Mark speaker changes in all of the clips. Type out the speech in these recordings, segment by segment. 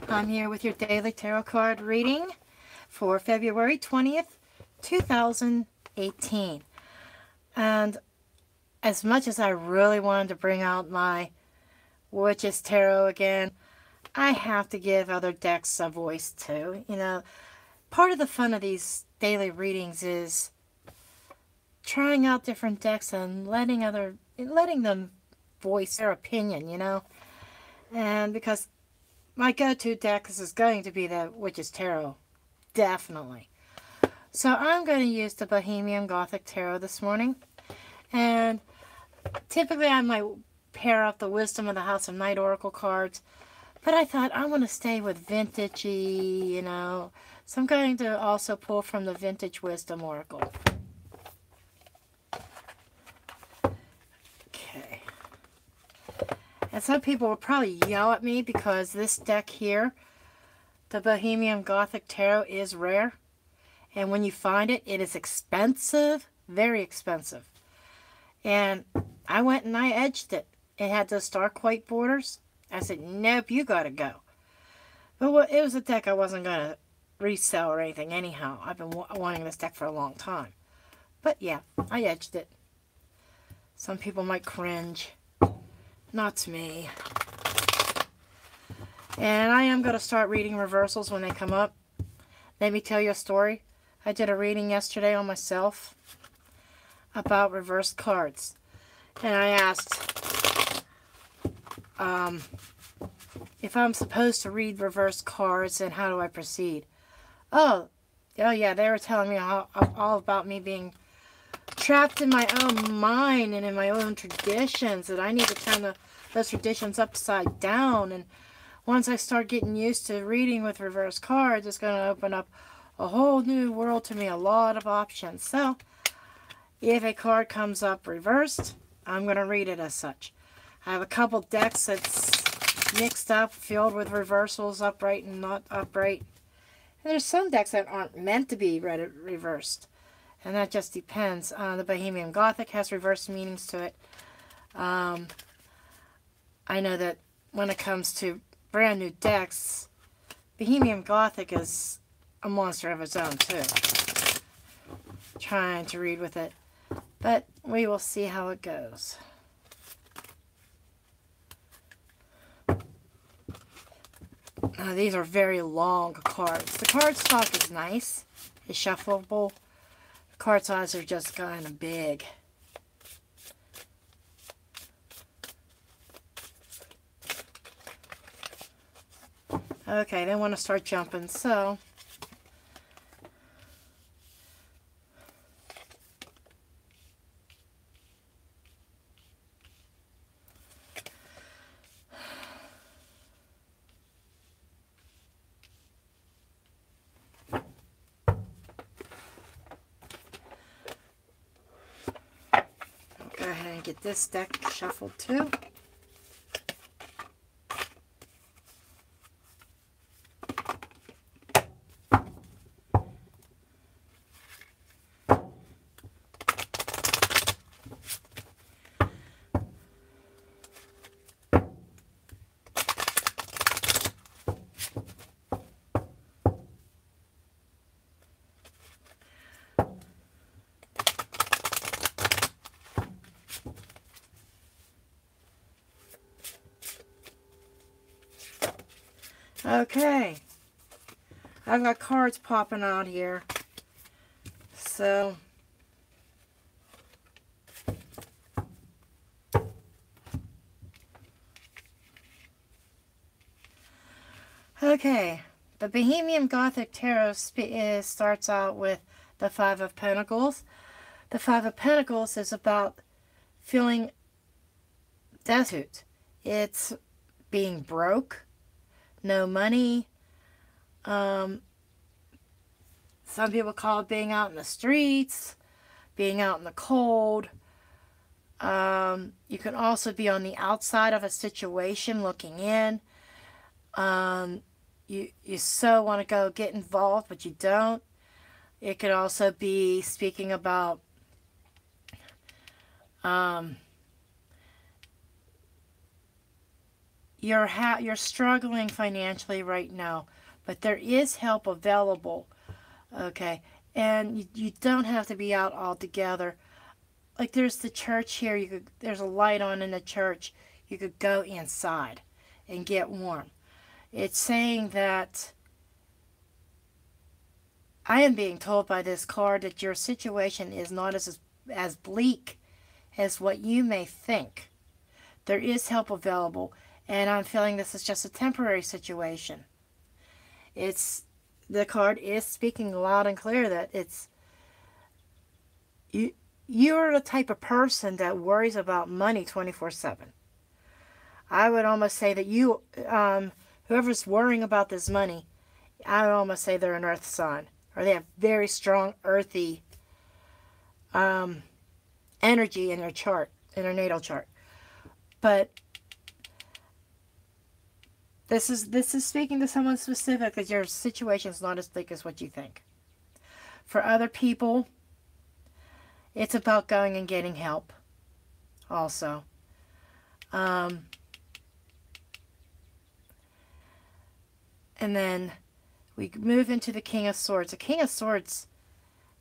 Speaker 1: I'm here with your daily tarot card reading for February 20th, 2018. And as much as I really wanted to bring out my Witch's Tarot again, I have to give other decks a voice too. You know, part of the fun of these daily readings is trying out different decks and letting them voice their opinion, And because my go-to deck is going to be the Witch's Tarot, definitely. So I'm going to use the Bohemian Gothic Tarot this morning. And typically I might pair up the Wisdom of the House of Night Oracle cards. But I thought I want to stay with vintagey, So I'm going to also pull from the Vintage Wisdom Oracle. Okay. And some people will probably yell at me because this deck here, the Bohemian Gothic Tarot, is rare. And when you find it, it is expensive, very expensive. And I went and I edged it. It had those dark white borders. I said, nope, you gotta go. But it was a deck I wasn't going to resell or anything anyhow. I've been wanting this deck for a long time. But yeah, I edged it. Some people might cringe. Not me. And I am going to start reading reversals when they come up. Let me tell you a story. I did a reading yesterday on myself about reversed cards. And I asked if I'm supposed to read reversed cards and how do I proceed. Oh yeah, they were telling me all about me being trapped in my own mind and in my own traditions, that I need to turn those traditions upside down. And once I start getting used to reading with reverse cards, it's going to open up a whole new world to me, a lot of options. So if a card comes up reversed, I'm going to read it as such. I have a couple decks that's mixed up, filled with reversals, upright and not upright. And there's some decks that aren't meant to be reversed. And that just depends. The Bohemian Gothic has reverse meanings to it. I know that when it comes to brand new decks, Bohemian Gothic is a monster of its own too. Trying to read with it. But we will see how it goes. These are very long cards. The card stock is nice. It's shuffleable. The card size are just kind of big. Okay, they want to start jumping, so go ahead and get this deck shuffled too. Okay, I've got cards popping out here, so okay, the Bohemian Gothic Tarot starts out with the Five of Pentacles. The Five of Pentacles is about feeling destitute. It's being broke, no money. Some people call it being out in the streets, being out in the cold. You can also be on the outside of a situation looking in. You so want to go get involved, but you don't. It could also be speaking about you're struggling financially right now, but there is help available. Okay, and you don't have to be out altogether. Like there's the church here. There's a light on in the church. You could go inside and get warm. It's saying that I am being told by this card that your situation is not as bleak as what you may think. There is help available, and I'm feeling this is just a temporary situation. The card is speaking loud and clear that you're the type of person that worries about money 24/7. I would almost say that whoever's worrying about this money, I would almost say they're an earth sign, or they have very strong earthy energy in their chart, in their natal chart. But this is speaking to someone specific, that your situation is not as thick as what you think. For other people, it's about going and getting help also. And then we move into the King of Swords. The King of Swords,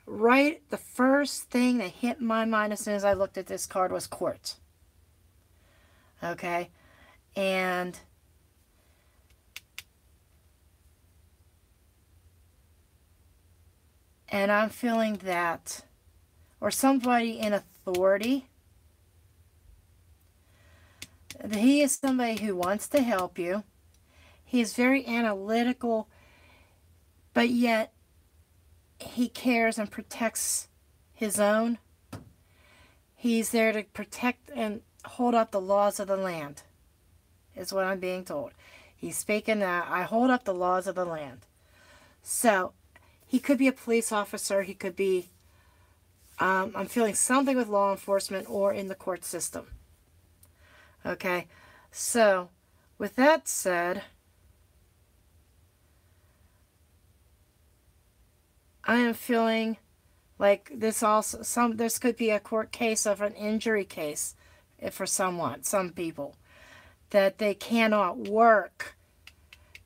Speaker 1: right, the first thing that hit my mind as soon as I looked at this card was court. Okay? And I'm feeling that, or somebody in authority, he is somebody who wants to help you. He is very analytical, but yet he cares and protects his own. He's there to protect and hold up the laws of the land, is what I'm being told. He's speaking that I hold up the laws of the land. So he could be a police officer. He could be, I'm feeling something with law enforcement or in the court system. Okay, so with that said, I am feeling like this could be a court case of an injury case for some people, that they cannot work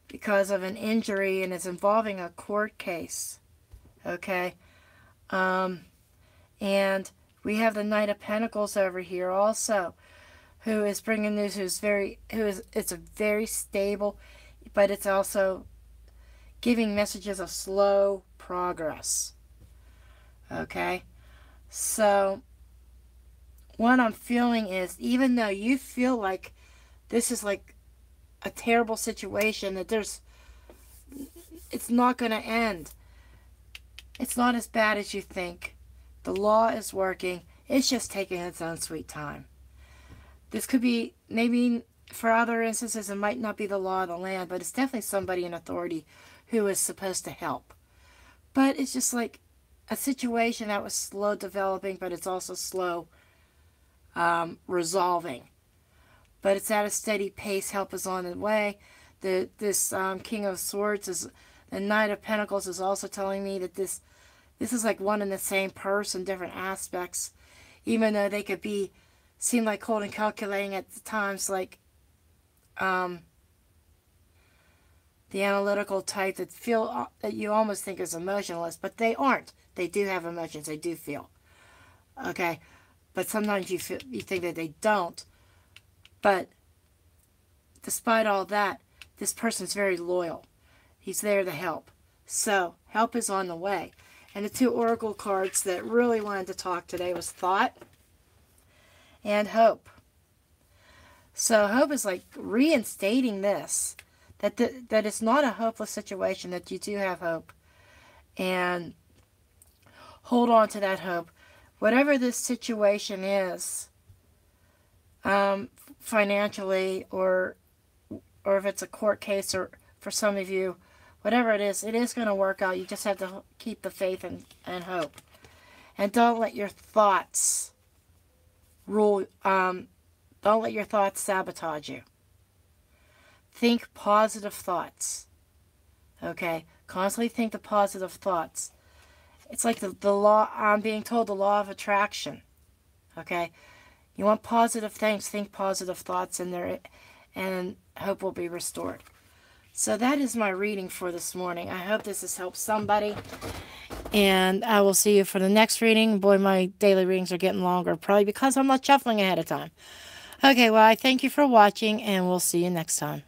Speaker 1: because of an injury and it's involving a court case. Okay, and we have the Knight of Pentacles over here also, who is bringing news. It's a very stable, but it's also giving messages of slow progress. Okay, so what I'm feeling is, even though you feel like this is like a terrible situation, that it's not going to end. It's not as bad as you think. The law is working. It's just taking its own sweet time. This could be, maybe for other instances, it might not be the law of the land, but it's definitely somebody in authority who is supposed to help. But it's just like a situation that was slow developing, but it's also slow resolving. But it's at a steady pace. Help is on the way. This King of Swords, the Knight of Pentacles, is also telling me that this is like one and the same person, different aspects, even though they could seem like cold and calculating at times, like the analytical type that you almost think is emotionless, but they aren't. They do have emotions. They do feel. Okay, but sometimes you think that they don't. But despite all that, this person's very loyal. He's there to help. So help is on the way. And the two oracle cards that really wanted to talk today was Thought and Hope. So Hope is like reinstating this, that it's not a hopeless situation, that you do have hope. And hold on to that hope. Whatever this situation is, financially, or if it's a court case, or for some of you, whatever it is going to work out. You just have to keep the faith and hope. And don't let your thoughts rule, don't let your thoughts sabotage you. Think positive thoughts. Okay? Constantly think the positive thoughts. It's like the law, I'm being told, the law of attraction. Okay? You want positive things, think positive thoughts, and hope will be restored. So that is my reading for this morning. I hope this has helped somebody. And I will see you for the next reading. Boy, my daily readings are getting longer, probably because I'm not shuffling ahead of time. Okay, well, I thank you for watching, and we'll see you next time.